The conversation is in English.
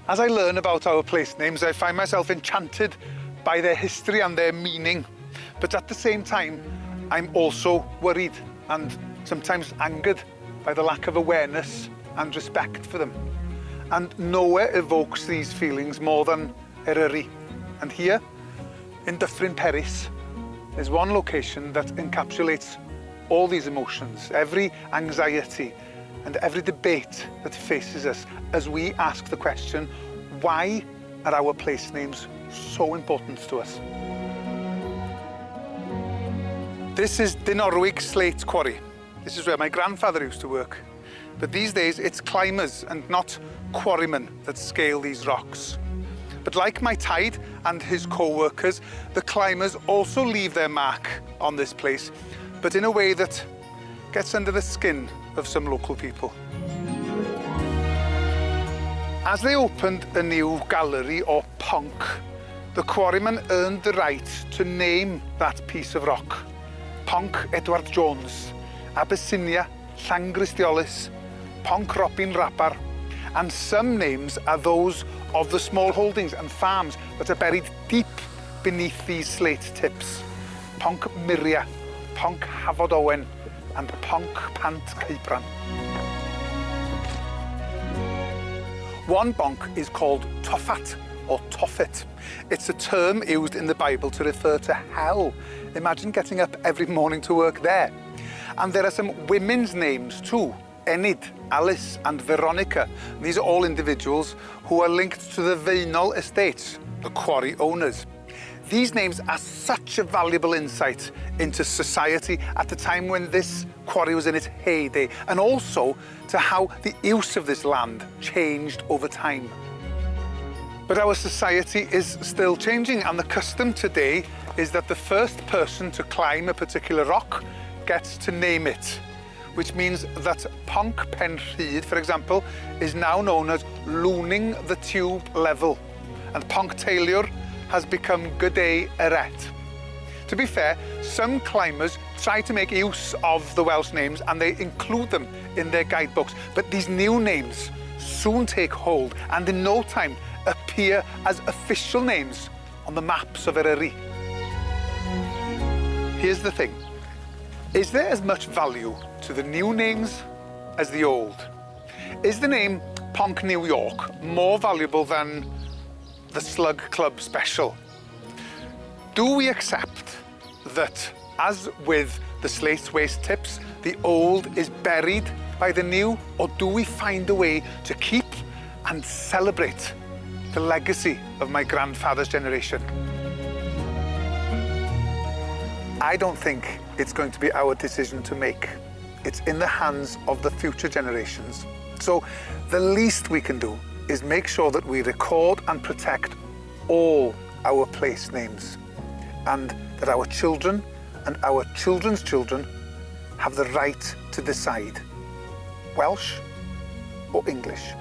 As I learn about our place names, I find myself enchanted by their history and their meaning. But at the same time, I'm also worried and sometimes angered by the lack of awareness and respect for them. And nowhere evokes these feelings more than Eryri. And here, in Dyffryn Peris, is one location that encapsulates all these emotions, every anxiety and every debate that faces us as we ask the question, why are our place names so important to us? This is Dinorwic Slate Quarry. This is where my grandfather used to work. But these days, it's climbers and not quarrymen that scale these rocks. But like my tide and his co-workers, the climbers also leave their mark on this place, but in a way that gets under the skin of some local people. As they opened a new gallery or ponc, the quarrymen earned the right to name that piece of rock. Ponc Edward Jones, Abyssinia, Llangristiolus, Ponc Robin Rapar, and some names are those of the small holdings and farms that are buried deep beneath these slate tips. Ponc Miria, Ponc Hafod Owen, and Ponc Pant Ceibran. One ponc is called Toffat or Toffet. It's a term used in the Bible to refer to hell. Imagine getting up every morning to work there. And there are some women's names too. Enid, Alice and Veronica. These are all individuals who are linked to the Faenol estates, the quarry owners. These names are such a valuable insight into society at the time when this quarry was in its heyday, and also to how the use of this land changed over time. But our society is still changing, and the custom today is that the first person to climb a particular rock gets to name it, which means that Ponc Pen Rhyd, for example, is now known as Lwning the Tube Level, and Ponc Teiliwr has become Gyday Eret. To be fair, some climbers try to make use of the Welsh names and they include them in their guidebooks, but these new names soon take hold and in no time appear as official names on the maps of Eryri. Here's the thing. Is there as much value to the new names as the old? Is the name Ponc New York more valuable than the Slug Club Special? Do we accept that, as with the slate waste tips, the old is buried by the new, or do we find a way to keep and celebrate the legacy of my grandfather's generation? I don't think it's going to be our decision to make. It's in the hands of the future generations. So the least we can do is make sure that we record and protect all our place names, and that our children and our children's children have the right to decide, Welsh or English.